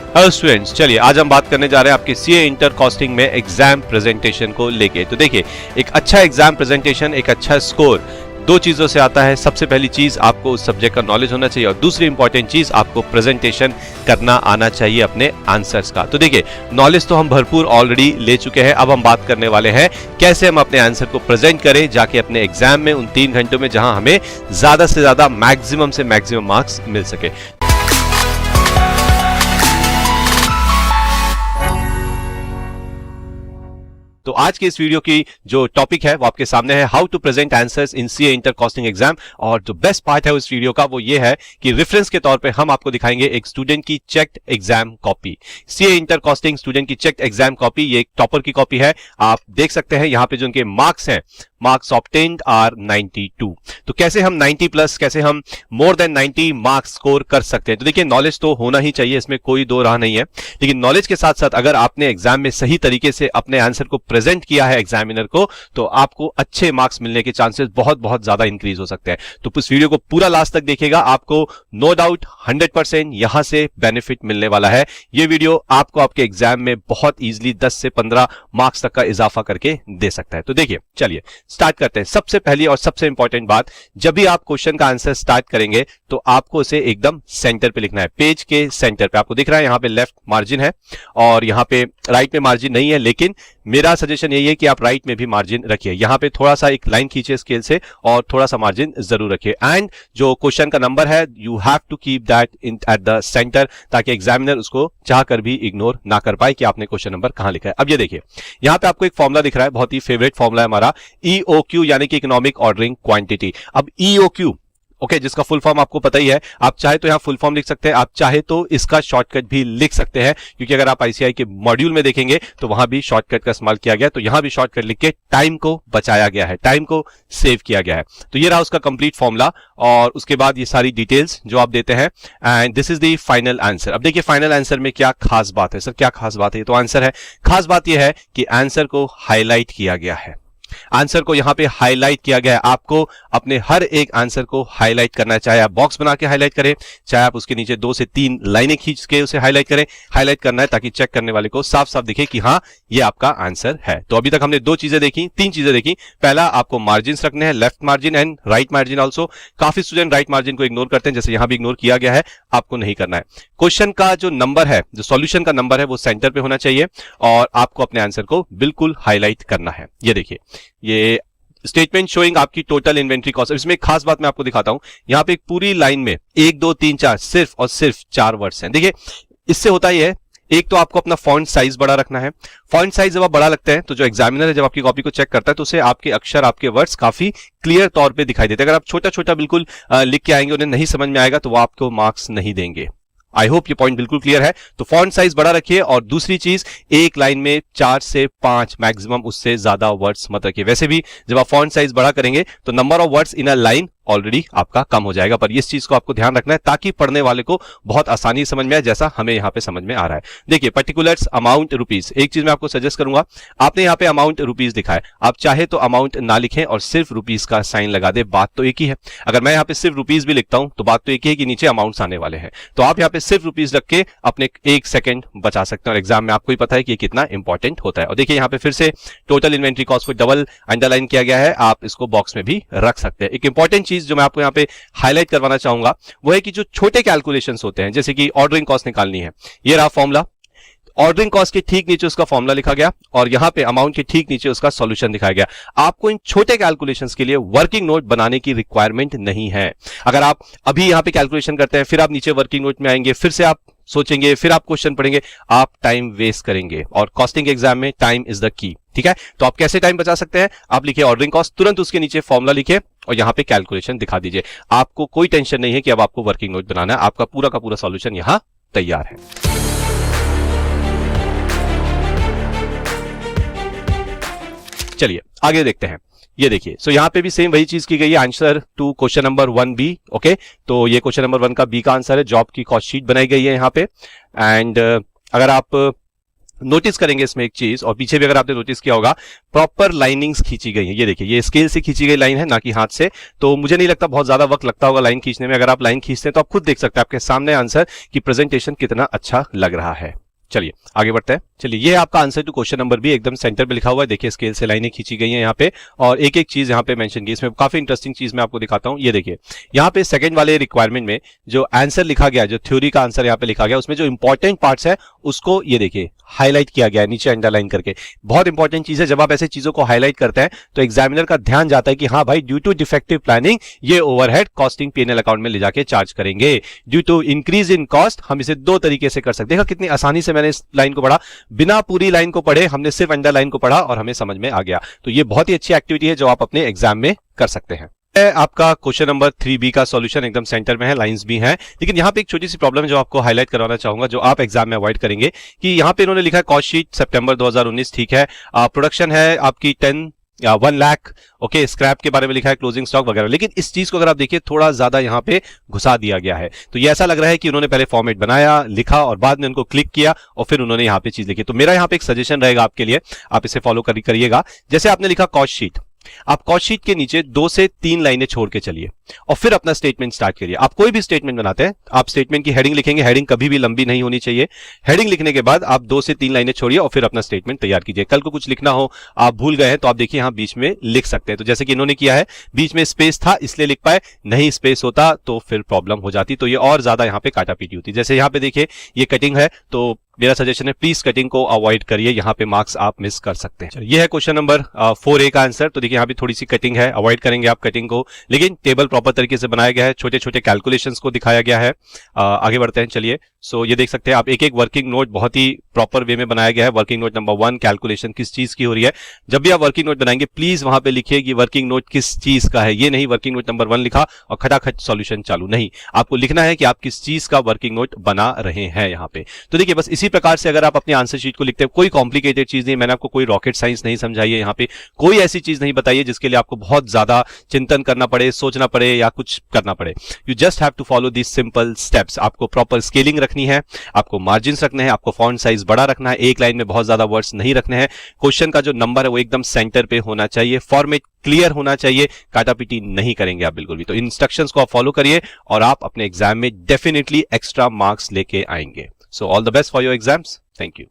Hello students, चलिए आज हम बात करने जा रहे हैं आपके सीए इंटर कॉस्टिंग में एग्जाम प्रेजेंटेशन को लेके। तो देखिए, एक अच्छा एग्जाम प्रेजेंटेशन, एक अच्छा स्कोर दो चीजों से आता है। सबसे पहली चीज, आपको उस सब्जेक्ट का नॉलेज होना चाहिए, और दूसरी इंपॉर्टेंट चीज, आपको प्रेजेंटेशन करना आना चाहिए अपने आंसर्स का। तो देखिए, नॉलेज तो हम भरपूर ऑलरेडी ले चुके हैं। अब हम बात करने वाले हैं कैसे हम अपने आंसर को प्रेजेंट करें जाके अपने एग्जाम में उन 3 घंटों में, जहां हमें ज्यादा से ज्यादा मैक्सिमम से मैक्सिमम मार्क्स मिल सके। तो आज के इस वीडियो की जो टॉपिक है वो आपके सामने है, how to present answers in CA inter costing exam. और जो बेस्ट पार्ट है उस वीडियो का वो ये है कि रेफरेंस के तौर पे हम आपको दिखाएंगे एक स्टूडेंट की checked exam copy. CA inter costing student की चेक्ड एग्जाम कॉपी, ये एक टॉपर की कॉपी है। आप देख सकते हैं यहाँ पे जो उनके मार्क्स हैं, मार्क्स ऑब्टेन्ड आर 92। तो कैसे हम 90 प्लस, कैसे हम मोर देन 90 मार्क्स स्कोर कर सकते हैं। तो देखिए, नॉलेज तो होना ही चाहिए, इसमें कोई दो राह नहीं है। लेकिन नॉलेज के साथ साथ अगर आपने एग्जाम में सही तरीके से अपने आंसर को प्रेजेंट किया है एग्जामिनर को, तो आपको अच्छे मार्क्स मिलने के चांसेस बहुत बहुत ज्यादा इंक्रीज हो सकते हैं। तो इस वीडियो को पूरा लास्ट तक देखिएगा, आपको नो डाउट 100% यहां से बेनिफिट मिलने वाला है। यह वीडियो आपको आपके एग्जाम में बहुत इजीली 10 से 15 मार्क्स तक का इजाफा करके दे सकता है। तो देखिए, चलिए स्टार्ट करते हैं। सबसे पहली और सबसे इंपॉर्टेंट बात, जब भी आप क्वेश्चन का आंसर स्टार्ट करेंगे तो आपको उसे एकदम सेंटर पे लिखना है, पेज के सेंटर पे। आपको दिख रहा है यहां पे लेफ्ट मार्जिन है और यहां पे राइट में मार्जिन नहीं है, लेकिन मेरा सजेशन यही है कि आप राइट में भी मार्जिन रखिए। यहां पे थोड़ा सा एक लाइन खींचिए स्केल से और थोड़ा सा मार्जिन जरूर रखिए। एंड जो क्वेश्चन का नंबर है, you have to keep that in at the center, ताकि एग्जामिनर उसको चाहकर भी इग्नोर ना कर पाए कि आपने क्वेश्चन नंबर कहां लिखा है। अब ये देखिए, यहां पे आपको एक फॉर्मूला दिख रहा है, बहुत ही फेवरेट फॉर्मूला है हमारा, EOQ यानी कि इकोनॉमिक ऑर्डरिंग क्वांटिटी। अब EOQ ओके, जिसका फुल फॉर्म आपको पता ही है। आप चाहे तो यहां फुल फॉर्म लिख सकते हैं, आप चाहे तो इसका शॉर्टकट भी लिख सकते हैं, क्योंकि अगर आप आईसीआई के मॉड्यूल में देखेंगे तो वहां भी शॉर्टकट का इस्तेमाल किया गया। तो यहां भी शॉर्टकट लिख के टाइम को बचाया गया है, टाइम को सेव किया गया है। तो ये रहा उसका कंप्लीट फॉर्मूला, और उसके बाद ये सारी डिटेल्स जो आप देते हैं, and this is the final answer. अब देखिए, फाइनल आंसर में क्या खास बात है। सर क्या खास बात है? तो आंसर है, खास बात यह है कि आंसर को हाईलाइट किया गया है। आंसर को यहां पे हाईलाइट किया गया है। आपको अपने हर एक आंसर को हाईलाइट करना है, चाहे आप बॉक्स बना के हाईलाइट करें, चाहे आप उसके नीचे 2 से 3 लाइनें खींच के उसे हाईलाइट करें। हाईलाइट करना है ताकि चेक करने वाले को साफ साफ दिखे कि हाँ, ये आपका आंसर है। तो अभी तक हमने 2 चीजें देखी, 3 चीजें देखी। पहला, आपको मार्जिन रखने हैं, left margin and right margin also. काफी स्टूडेंट राइट मार्जिन को इग्नोर करते हैं, जैसे यहां भी इग्नोर किया गया है, आपको नहीं करना है। क्वेश्चन का जो नंबर है, जो सॉल्यूशन का नंबर है, वो सेंटर पे होना चाहिए, और आपको अपने आंसर को बिल्कुल हाईलाइट करना है। ये देखिए, ये स्टेटमेंट शोइंग आपकी टोटल इन्वेंट्री कॉस्ट। इसमें एक खास बात मैं आपको दिखाता हूं, यहां पे एक पूरी लाइन में 1 2 3 4 सिर्फ और सिर्फ 4 वर्ड्स हैं। देखिए, इससे होता ही है, एक तो आपको अपना फॉन्ट साइज बड़ा रखना है। फॉन्ट साइज जब आप बड़ा रखते हैं तो जो एग्जामिनर है, जब आपकी कॉपी को चेक करता है, तो उसे आपके अक्षर, आपके वर्ड्स काफी क्लियर तौर पे दिखाई देते हैं। अगर आप छोटा छोटा बिल्कुल लिख के आएंगे, उन्हें नहीं समझ में आएगा, तो वो आपको मार्क्स नहीं देंगे। आई होप ये पॉइंट बिल्कुल क्लियर है। तो फॉन्ट साइज बड़ा रखिए, और दूसरी चीज, एक लाइन में 4 से 5 मैक्सिमम, उससे ज्यादा वर्ड्स मत रखिए। वैसे भी जब आप फॉन्ट साइज बड़ा करेंगे तो number of words in a line already आपका कम हो जाएगा, पर इस चीज को आपको ध्यान रखना है ताकि पढ़ने वाले को बहुत आसानी समझ में आए, जैसा हमें यहां पे समझ में आ रहा है। देखिए, पर्टिकुलर्स, अमाउंट, रुपीज। एक चीज मैं आपको सजेस्ट करूंगा, आपने यहां पे अमाउंट रुपीज लिखा है, आप चाहे तो अमाउंट ना लिखें और सिर्फ रुपीज का साइन लगा दे, बात तो एक ही है। अगर मैं यहां पे सिर्फ रुपीज भी लिखता हूं तो बात तो एक ही है कि नीचे अमाउंट्स आने वाले हैं। तो आप यहां पे सिर्फ रुपीज रख के अपने 1 सेकंड बचा सकते हैं, और एग्जाम में आपको ही पता है कि ये कितना इंपॉर्टेंट होता है। और देखिए, यहां पे फिर से टोटल इन्वेंट्री कॉस्ट को डबल अंडरलाइन किया गया है, आप इसको बॉक्स में भी रख सकते हैं। एक इंपॉर्टेंट चीज जो मैं आपको यहां पे हाईलाइट करवाना चाहूंगा वो है कि जो छोटे कैलकुलेशंस होते हैं, जैसे कि ऑर्डरिंग कॉस्ट निकालनी है, ये रहा फॉर्मूला। ऑर्डरिंग कॉस्ट के ठीक नीचे उसका फॉर्मूला लिखा गया, और यहां पे अमाउंट के ठीक नीचे उसका सॉल्यूशन दिखाया गया। आपको इन छोटे कैलकुलेशंस के लिए वर्किंग नोट बनाने की रिक्वायरमेंट नहीं है। अगर आप अभी यहां पे कैलकुलेशन करते हैं, फिर आप नीचे वर्किंग नोट में आएंगे, फिर से आप सोचेंगे, फिर आप क्वेश्चन पढ़ेंगे, आप टाइम वेस्ट करेंगे, और कॉस्टिंग एग्जाम में टाइम इज द की। ठीक है, तो आप कैसे टाइम बचा सकते हैं? आप लिखिए ऑर्डरिंग कॉस्ट, तुरंत उसके नीचे फॉर्मूला लिखिए और यहां पे कैलकुलेशन दिखा दीजिए। आपको कोई टेंशन नहीं है कि अब आपको वर्किंग नोट बनाना है, आपका पूरा का पूरा सॉल्यूशन यहां तैयार है। चलिए आगे देखते हैं। ये देखिए, सो यहां पे भी सेम वही चीज की गई है, answer to question number 1B। Okay, तो ये क्वेश्चन नंबर 1 का बी का आंसर है। जॉब की कॉस्ट शीट बनाई गई है यहां पे, एंड अगर आप नोटिस करेंगे इसमें एक चीज, और पीछे भी अगर आपने नोटिस किया होगा, प्रॉपर लाइनिंग्स खींची गई है। ये देखिए, ये स्केल से खींची गई लाइन है, ना कि हाथ से। तो मुझे नहीं लगता बहुत ज्यादा वक्त लगता होगा लाइन खींचने में। अगर आप लाइन खींचते हैं तो आप खुद देख सकते हैं आपके सामने आंसर कि प्रेजेंटेशन कितना अच्छा लग रहा है। चलिए आगे बढ़ते हैं। चलिए, ये है आपका answer to question number B, एकदम सेंटर पे लिखा हुआ है। देखिए स्केल से लाइनें खींची गई हैं यहाँ पे, और एक एक चीज यहाँ पे मेंशन की। इसमें काफी इंटरेस्टिंग चीज मैं आपको दिखाता हूँ। ये देखिए, यहाँ पे सेकंड वाले रिक्वायरमेंट में जो आंसर लिखा गया, जो थ्योरी का आंसर यहाँ पे लिखा गया, उसमें जो इंपॉर्टेंट पार्ट्स है उसको ये देखिए हाईलाइट किया गया है नीचे अंडरलाइन करके। बहुत इंपॉर्टेंट चीज है, जब आप ऐसे चीजों को हाईलाइट करते हैं तो एग्जामिनर का ध्यान जाता है कि हाँ भाई, ड्यू टू डिफेक्टिव प्लानिंग ये ओवरहेड कॉस्टिंग पीएनएल अकाउंट में ले जाके चार्ज करेंगे। Due to increase in cost, हम इसे दो तरीके से कर सकते हैं। देखा कितनी आसानी से मैंने इस लाइन को पढ़ा, बिना पूरी लाइन को पढ़े हमने सिर्फ अंडरलाइन को पढ़ा और हमें समझ में आ गया। तो ये बहुत ही अच्छी एक्टिविटी है जो आप अपने एग्जाम में कर सकते हैं। आपका क्वेश्चन नंबर 3B का सॉल्यूशन एकदम सेंटर में है, लाइंस भी हैं, लेकिन यहाँ पे एक छोटी सी प्रॉब्लम है जो आपको हाईलाइट करवाना चाहूंगा, जो आप एग्जाम में अवॉइड करेंगे। कि यहाँ पे इन्होंने लिखा है कॉस्ट शीट सितंबर 2019, ठीक है। प्रोडक्शन है आपकी 1 लाख, ओके। स्क्रैप के बारे में लिखा है, क्लोजिंग स्टॉक वगैरह, लेकिन इस चीज को अगर आप देखिए थोड़ा ज्यादा यहाँ पे घुसा दिया गया है। तो ये ऐसा लग रहा है कि उन्होंने पहले फॉर्मेट बनाया, लिखा, और बाद में उनको क्लिक किया और फिर उन्होंने यहाँ पे चीज लिखी। तो मेरा यहाँ पे एक सजेशन रहेगा आपके लिए, आप इसे फॉलो करिएगा। जैसे आपने लिखा कॉस्ट शीट, आप कॉस्ट शीट के नीचे 2 से 3 लाइनें छोड़ के चलिए और फिर अपना स्टेटमेंट स्टार्ट करिए। आप कोई भी स्टेटमेंट बनाते हैं, आप स्टेटमेंट की हेडिंग लिखेंगे, हेडिंग कभी भी लंबी नहीं होनी चाहिए। हेडिंग लिखने के बाद आप 2 से 3 लाइनें छोड़िए और फिर अपना स्टेटमेंट तैयार कीजिए। कल को कुछ लिखना हो, आप भूल गए हैं, तो आप देखिए यहां बीच में लिख सकते हैं। तो जैसे कि इन्होंने किया है, बीच में स्पेस था इसलिए लिख पाए, नहीं स्पेस होता तो फिर प्रॉब्लम हो जाती, तो ये और ज्यादा यहां पे काटा पीटी होती। जैसे यहां पे देखिए ये कटिंग है, तो मेरा सजेशन है प्लीज कटिंग को अवॉइड करिए, यहां पे मार्क्स आप मिस कर सकते हैं। ये है क्वेश्चन नंबर 4A का आंसर। तो देखिए यहां पे थोड़ी सी कटिंग है, अवॉइड करेंगे आप कटिंग को, लेकिन टेबल प्रॉपर तरीके से बनाया गया है, छोटे छोटे कैलकुलेशंस को दिखाया गया है। आगे बढ़ते हैं, चलिए। सो ये देख सकते हैं आप, एक एक वर्किंग नोट बहुत ही प्रॉपर वे में बनाया गया है। वर्किंग नोट नंबर 1, कैलकुलेशन किस चीज की हो रही है। जब भी आप वर्किंग नोट बनाएंगे प्लीज वहां पे लिखिए कि वर्किंग नोट किस चीज का है। ये नहीं वर्किंग नोट नंबर 1 लिखा और खटाखट सॉल्यूशन चालू, नहीं, आपको लिखना है कि आप किस चीज का वर्किंग नोट बना रहे हैं यहाँ पे। तो देखिए बस इसी प्रकार से अगर आप अपनी आंसर शीट को लिखते हैं, कोई कॉम्प्लिकेटेड चीज नहीं, मैंने आपको कोई रॉकेट साइंस नहीं समझाई है यहाँ पे, कोई ऐसी चीज नहीं बताई है जिसके लिए आपको बहुत ज्यादा चिंतन करना पड़े, सोचना पड़े या कुछ करना पड़े। You just have to follow this simple steps. आपको प्रॉपर स्केलिंग रखनी है, आपको मार्जिन्स रखने हैं, आपको फॉन्ट साइज बड़ा रखना है, एक लाइन में बहुत ज्यादा वर्ड्स नहीं रखने हैं, क्वेश्चन का जो नंबर है वो एकदम सेंटर पे होना चाहिए, फॉर्मेट क्लियर होना चाहिए, काटापीटी नहीं करेंगे आप बिल्कुल भी। तो इंस्ट्रक्शंस को आप फॉलो करिए और आप अपने एग्जाम में डेफिनेटली एक्स्ट्रा मार्क्स लेके आएंगे। So all the best for your exams. Thank you.